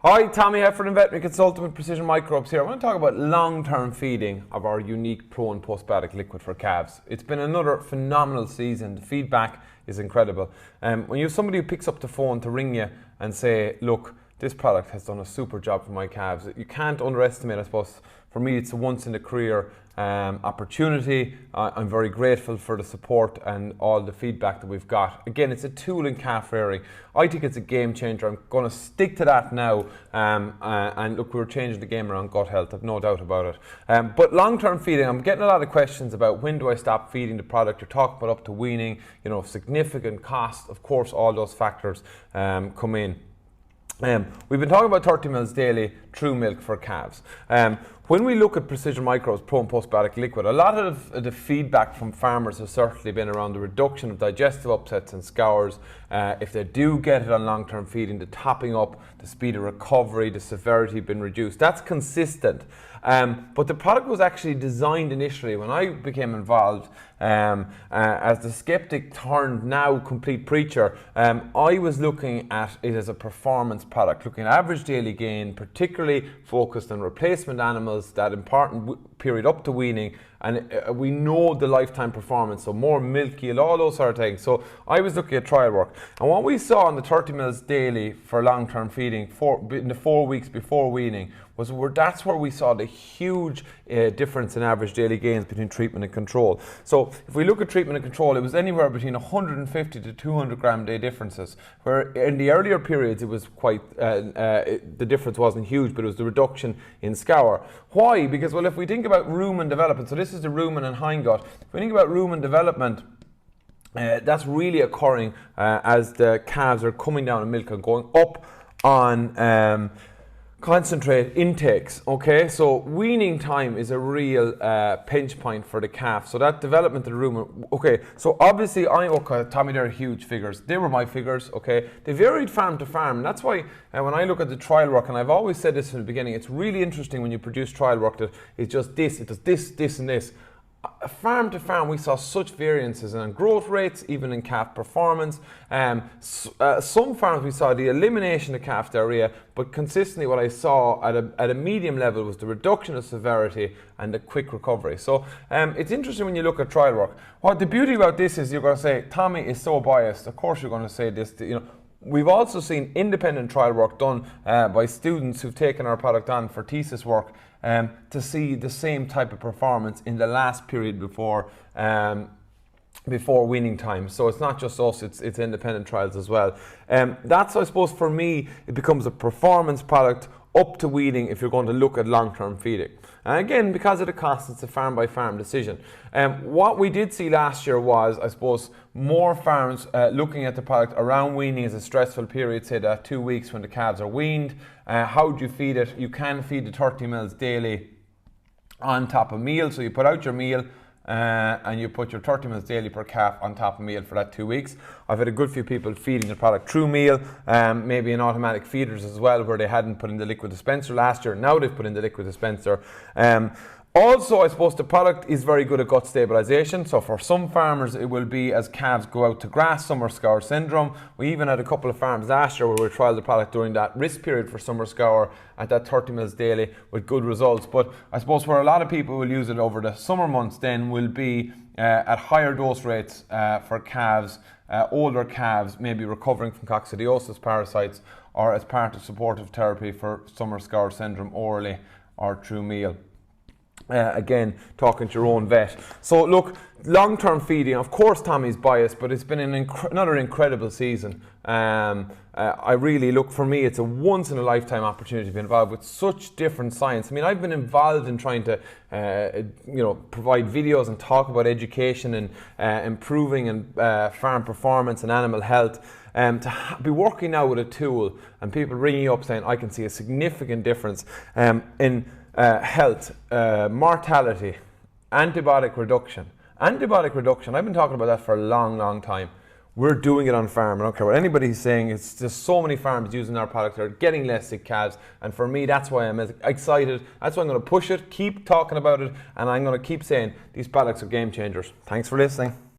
Hi, Tommy Hefford, veterinary consultant with Precision Microbes here. I want to talk about long-term feeding of our unique Pro and Postbiotic liquid for calves. It's been another phenomenal season. The feedback is incredible. When you have somebody who picks up the phone to ring you and say, look, this product has done a super job for my calves, you can't underestimate, I suppose. For me, it's a once in a career opportunity. I'm very grateful for the support and all the feedback that we've got. Again, it's a tool in calf rearing. I think it's a game changer. I'm going to stick to that now. And look, we're changing the game around gut health, I've no doubt about it. But long-term feeding, I'm getting a lot of questions about when do I stop feeding the product. You're talking about up to weaning, significant cost. Of course, all those factors come in. We've been talking about 30 ml daily true milk for calves. When we look at Precision Microbes Pro and Postbiotic liquid, a lot of the feedback from farmers has certainly been around the reduction of digestive upsets and scours. If they do get it on long-term feeding, the topping up, the speed of recovery, the severity been reduced. That's consistent. But the product was actually designed initially when I became involved as the skeptic turned now complete preacher. I was looking at it as a performance product, looking at average daily gain, particularly focused on replacement animals, that important period up to weaning, and we know the lifetime performance, so more milk yield, all those sort of things. So I was looking at trial work, and what we saw on the 30 ml daily for long-term feeding in the 4 weeks before weaning was that's where we saw the huge difference in average daily gains between treatment and control. So if we look at treatment and control, it was anywhere between 150 to 200 gram day differences, where in the earlier periods it was quite, the difference wasn't huge, but it was the reduction in scour. Why? Because, well, if we think about rumen development, so this is the rumen and hindgut. If we think about rumen development, that's really occurring as the calves are coming down in milk and going up on concentrate intakes. Okay, so weaning time is a real pinch point for the calf. So that development of the rumen. Okay, so obviously Tommy, they're huge figures. They were my figures. Okay, they varied farm to farm. And that's why when I look at the trial work, and I've always said this from the beginning, it's really interesting when you produce trial work that it's just this, it does this, this, and this. Farm to farm, we saw such variances in growth rates, even in calf performance. Some farms we saw the elimination of calf diarrhea, but consistently what I saw at a medium level was the reduction of severity and the quick recovery. So it's interesting when you look at trial work. What the beauty about this is, you're going to say, Tommy is so biased. Of course you're going to say this, We've also seen independent trial work done by students who've taken our product on for thesis work to see the same type of performance in the last period before weaning time. So it's not just us, it's independent trials as well. That's, I suppose, for me, it becomes a performance product up to weaning if you're going to look at long-term feeding. And again, because of the cost, it's a farm-by-farm decision. What we did see last year was, I suppose, more farms looking at the product around weaning as a stressful period, say that 2 weeks when the calves are weaned. How do you feed it? You can feed the 30 ml daily on top of meal. So you put out your meal, and you put your 30 ml daily per calf on top of meal for that 2 weeks. I've had a good few people feeding the product through meal, maybe in automatic feeders as well, where they hadn't put in the liquid dispenser last year. Now they've put in the liquid dispenser. Also, I suppose the product is very good at gut stabilization. So for some farmers, it will be as calves go out to grass, summer scour syndrome. We even had a couple of farms last year where we trialed the product during that risk period for summer scour at that 30 ml daily with good results. But I suppose where a lot of people will use it over the summer months then will be at higher dose rates for calves, older calves, maybe recovering from coccidiosis parasites, or as part of supportive therapy for summer scour syndrome orally or through meal. Again, talking to your own vet. So look, long-term feeding, of course Tommy's biased, but it's been another incredible season. I really look, for me, it's a once-in-a-lifetime opportunity to be involved with such different science. I mean, I've been involved in trying to provide videos and talk about education and improving and farm performance and animal health. To be working now with a tool and people ringing you up saying, I can see a significant difference in health, mortality, antibiotic reduction. Antibiotic reduction, I've been talking about that for a long, long time. We're doing it on farm. I don't care what anybody's saying. It's just so many farms using our product. They're getting less sick calves. And for me, that's why I'm excited. That's why I'm going to push it, keep talking about it, and I'm going to keep saying these products are game changers. Thanks for listening.